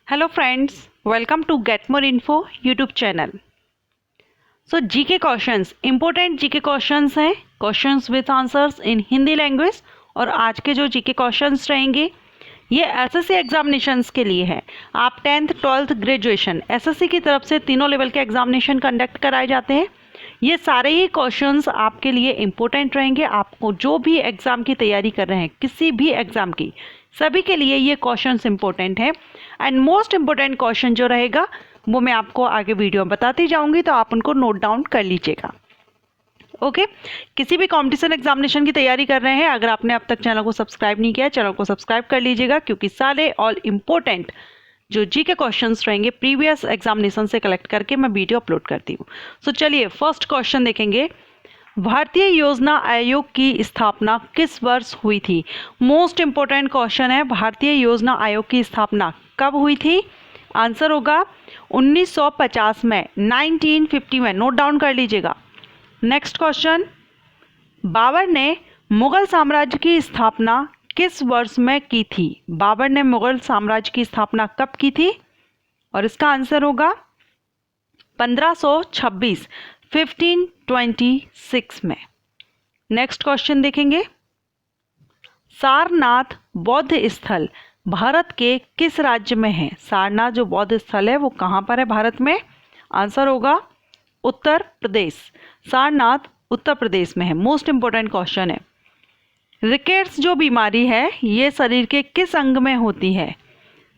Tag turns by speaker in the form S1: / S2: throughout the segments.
S1: Hello friends, welcome to get more info YouTube channel. So GK questions, important GK questions हैं, questions with answers in Hindi language. और आज के जो GK questions रहेंगे ये SSC examinations के लिए है। आप 10th 12th ग्रेजुएशन एसएससी की तरफ से तीनों लेवल के एग्जामिनेशन कंडक्ट कराए जाते हैं। ये सारे ही क्वेश्चंस आपके लिए इम्पोर्टेंट रहेंगे। आपको जो भी एग्ज़ाम की तैयारी कर रहे हैं, किसी भी एग्ज़ाम की, सभी के लिए ये क्वेश्चंस इम्पोर्टेंट है। एंड मोस्ट इम्पोर्टेंट क्वेश्चन जो रहेगा वो मैं आपको आगे वीडियो में बताती जाऊंगी, तो आप उनको नोट डाउन कर लीजिएगा। ओके किसी भी कंपटीशन एग्जामिनेशन की तैयारी कर रहे हैं, अगर आपने अब तक चैनल को सब्सक्राइब नहीं किया, चैनल को सब्सक्राइब कर लीजिएगा, क्योंकि सारे ऑल इम्पोर्टेंट जो जी के क्वेश्चंस रहेंगे प्रीवियस एग्जामिनेशन से कलेक्ट करके मैं वीडियो अपलोड करती हूँ। सो चलिए फर्स्ट क्वेश्चन देखेंगे। भारतीय योजना आयोग की स्थापना किस वर्ष हुई थी? मोस्ट इंपोर्टेंट क्वेश्चन है, भारतीय योजना आयोग की स्थापना कब हुई थी? आंसर होगा 1950 में, 1950 में। नोट डाउन कर लीजिएगा। नेक्स्ट क्वेश्चन, बाबर ने मुगल साम्राज्य की स्थापना किस वर्ष में की थी? बाबर ने मुगल साम्राज्य की स्थापना कब की थी? और इसका आंसर होगा 1526, 1526 में। नेक्स्ट क्वेश्चन देखेंगे। सारनाथ बौद्ध स्थल भारत के किस राज्य में है? सारनाथ जो बौद्ध स्थल है वो कहाँ पर है भारत में? आंसर होगा उत्तर प्रदेश। सारनाथ उत्तर प्रदेश में है। मोस्ट इंपोर्टेंट क्वेश्चन है। रिकेट्स जो बीमारी है ये शरीर के किस अंग में होती है?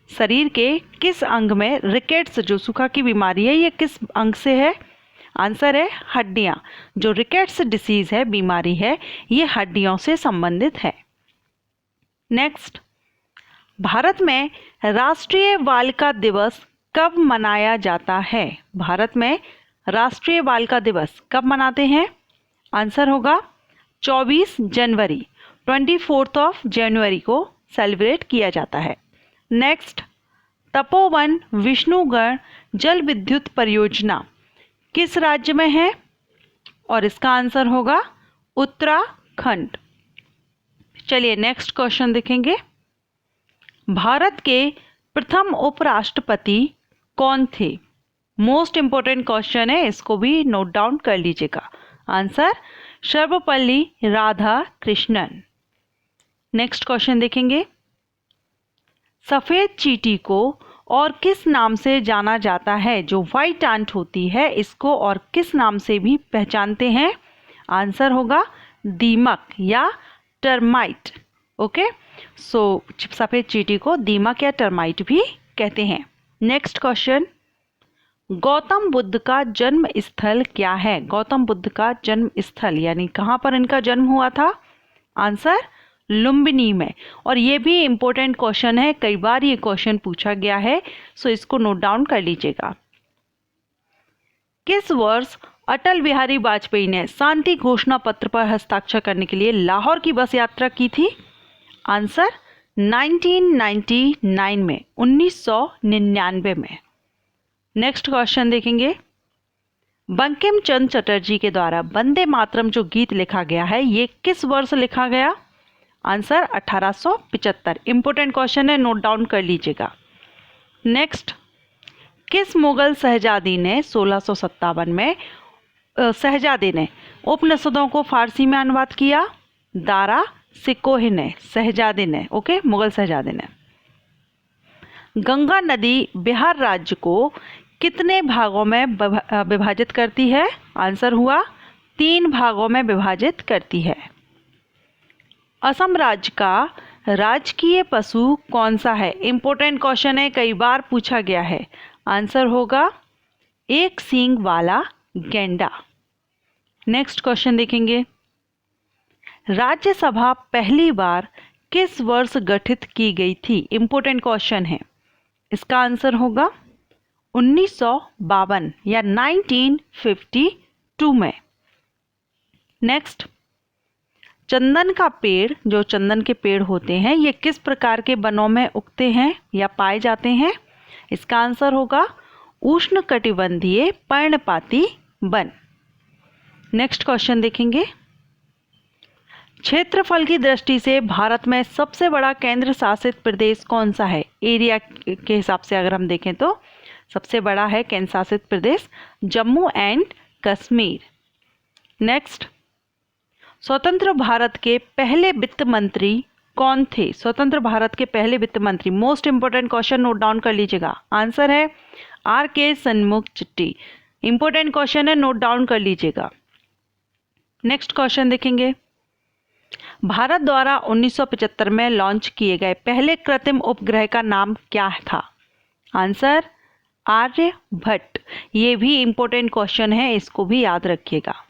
S1: शरीर के किस अंग में रिकेट्स जो सूखा की बीमारी है ये किस अंग से है? आंसर है हड्डियां। जो रिकेट्स डिसीज है, बीमारी है, ये हड्डियों से संबंधित है। नेक्स्ट, भारत में राष्ट्रीय बालिका दिवस कब मनाया जाता है? भारत में राष्ट्रीय बालिका दिवस कब मनाते हैं? आंसर होगा 24 जनवरी, 24 जनवरी को सेलिब्रेट किया जाता है। नेक्स्ट, तपोवन विष्णुगढ़ जल विद्युत परियोजना किस राज्य में है? और इसका आंसर होगा उत्तराखंड। चलिए नेक्स्ट क्वेश्चन देखेंगे। भारत के प्रथम उपराष्ट्रपति कौन थे? मोस्ट इंपोर्टेंट क्वेश्चन है, इसको भी नोट डाउन कर लीजिएगा। Answer Sarvepalli Radhakrishnan. Next question देखेंगे। सफेद चींटी को और किस नाम से जाना जाता है? जो व्हाइट एंट होती है इसको और किस नाम से भी पहचानते हैं? आंसर होगा दीमक या टर्माइट। ओके, सो सफेद चींटी को दीमक या टर्माइट भी कहते हैं। नेक्स्ट क्वेश्चन, गौतम बुद्ध का जन्म स्थल क्या है? गौतम बुद्ध का जन्म स्थल यानी कहाँ पर इनका जन्म हुआ था? आंसर लुम्बिनी में। और ये भी इंपॉर्टेंट क्वेश्चन है, कई बार ये क्वेश्चन पूछा गया है, सो इसको नोट डाउन कर लीजिएगा। किस वर्ष अटल बिहारी वाजपेयी ने शांति घोषणा पत्र पर हस्ताक्षर करने के लिए लाहौर की बस यात्रा की थी? आंसर 1999 में, 1999 में। नेक्स्ट क्वेश्चन देखेंगे। बंकिम चंद्र चटर्जी के द्वारा वंदे मातरम जो गीत लिखा गया है ये किस वर्ष लिखा गया? आंसर 1875। इंपोर्टेंट क्वेश्चन है, नोट डाउन कर लीजिएगा। नेक्स्ट, किस मुगल शहजादी ने 1657 में शहजादे ने उपनिषदों को फारसी में अनुवाद किया? दारा सिकोही ने, शहजादे ने। ओके, मुगल शहजादे ने। गंगा नदी बिहार राज्य को कितने भागों में विभाजित करती है? आंसर हुआ 3 भागों में विभाजित करती है। असम राज्य का राजकीय पशु कौन सा है? इंपॉर्टेंट क्वेश्चन है, कई बार पूछा गया है। आंसर होगा एक सींग वाला गैंडा। नेक्स्ट क्वेश्चन देखेंगे। राज्यसभा पहली बार किस वर्ष गठित की गई थी? इंपॉर्टेंट क्वेश्चन है, इसका आंसर होगा 1952 या 1952 में। नेक्स्ट, चंदन का पेड़, जो चंदन के पेड़ होते हैं ये किस प्रकार के वनों में उगते हैं या पाए जाते हैं? इसका आंसर होगा उष्णकटिबंधीय पर्णपाती वन। नेक्स्ट क्वेश्चन देखेंगे। क्षेत्रफल की दृष्टि से भारत में सबसे बड़ा केंद्र शासित प्रदेश कौन सा है? एरिया के हिसाब से अगर हम देखें तो सबसे बड़ा है केंद्र शासित प्रदेश जम्मू एंड कश्मीर। नेक्स्ट, स्वतंत्र भारत के पहले वित्त मंत्री कौन थे? स्वतंत्र भारत के पहले वित्त मंत्री, most important question, note down कर लीजिएगा। आंसर है R.K. सन्मुख चिट्टी। इंपोर्टेंट क्वेश्चन है, नोट डाउन कर लीजिएगा। नेक्स्ट क्वेश्चन देखेंगे, भारत द्वारा 1975 में लॉन्च किए गए पहले कृत्रिम उपग्रह का नाम क्या था? आंसर आर्यभट्ट। ये भी इंपॉर्टेंट क्वेश्चन है, इसको भी याद रखिएगा।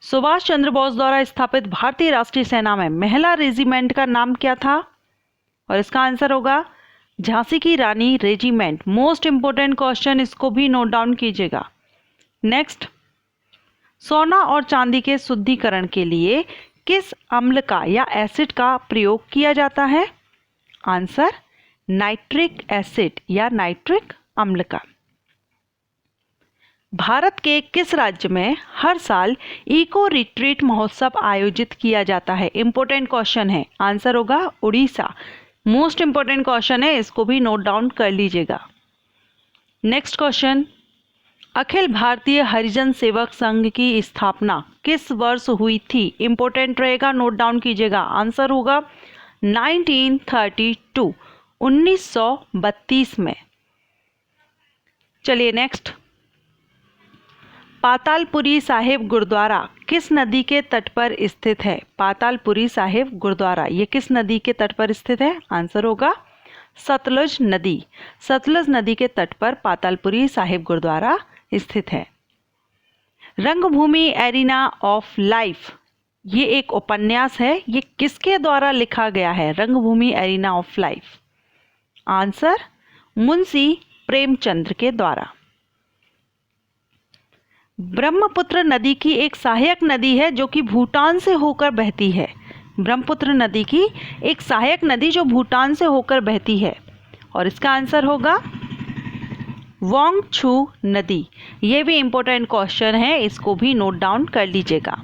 S1: सुभाष चंद्र बोस द्वारा स्थापित भारतीय राष्ट्रीय सेना में महिला रेजिमेंट का नाम क्या था? और इसका आंसर होगा झांसी की रानी रेजिमेंट। मोस्ट इंपोर्टेंट क्वेश्चन, इसको भी नोट डाउन कीजिएगा। नेक्स्ट, सोना और चांदी के शुद्धिकरण के लिए किस अम्ल का या एसिड का प्रयोग किया जाता है? आंसर नाइट्रिक एसिड या नाइट्रिक अम्ल का। भारत के किस राज्य में हर साल इको रिट्रीट महोत्सव आयोजित किया जाता है? इंपोर्टेंट क्वेश्चन है, आंसर होगा उड़ीसा। मोस्ट इंपोर्टेंट क्वेश्चन है, इसको भी नोट डाउन कर लीजिएगा। नेक्स्ट क्वेश्चन, अखिल भारतीय हरिजन सेवक संघ की स्थापना किस वर्ष हुई थी? इंपोर्टेंट रहेगा, नोट डाउन कीजिएगा। आंसर होगा 1932, 1932 में। चलिए नेक्स्ट, पातालपुरी साहिब गुरुद्वारा किस नदी के तट पर स्थित है? पातालपुरी साहिब गुरुद्वारा ये किस नदी के तट पर स्थित है? आंसर होगा सतलुज नदी। सतलुज नदी के तट पर पातालपुरी साहिब गुरुद्वारा स्थित है। रंगभूमि एरिना ऑफ लाइफ ये एक उपन्यास है, ये किसके द्वारा लिखा गया है? रंगभूमि arena of life. Answer Munshi Premchandra के द्वारा। ब्रह्मपुत्र नदी की एक सहायक नदी है जो कि भूटान से होकर बहती है। ब्रह्मपुत्र नदी की एक सहायक नदी जो भूटान से होकर बहती है, और इसका आंसर होगा वांगछू नदी। ये भी इंपॉर्टेंट क्वेश्चन है, इसको भी नोट डाउन कर लीजिएगा।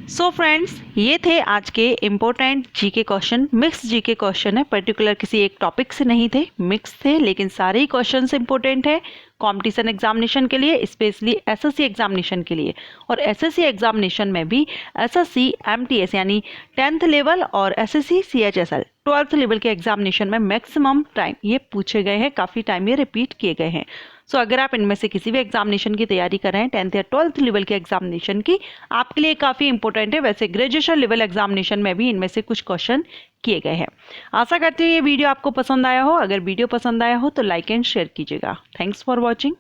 S1: सो फ्रेंड्स, ये थे आज के important GK question. Mix GK question है, पर्टिकुलर किसी एक टॉपिक से नहीं थे, मिक्स थे, लेकिन सारे ही क्वेश्चन इंपॉर्टेंट है कंपटीशन एग्जामिनेशन के लिए, स्पेशली एसएससी एग्जामिनेशन के लिए। और एसएससी एग्जामिनेशन में भी एसएससी एमटीएस यानी 10th लेवल और एसएससी सीएचएसएल 12th लेवल के एग्जामिनेशन में मैक्सिमम टाइम ये पूछे गए हैं, काफ़ी टाइम ये रिपीट किए गए हैं। सो अगर आप इनमें से किसी भी एग्जामिनेशन की तैयारी कर रहे हैं 10th या 12th लेवल के एग्जामिनेशन की, आपके लिए काफ़ी इंपॉर्टेंट है। वैसे ग्रेजुएशन लेवल एग्जामिनेशन में भी इनमें से कुछ क्वेश्चन किए गए हैं। आशा करती हूँ ये वीडियो आपको पसंद आया हो। अगर वीडियो पसंद आया हो तो लाइक एंड शेयर कीजिएगा। Thanks for watching.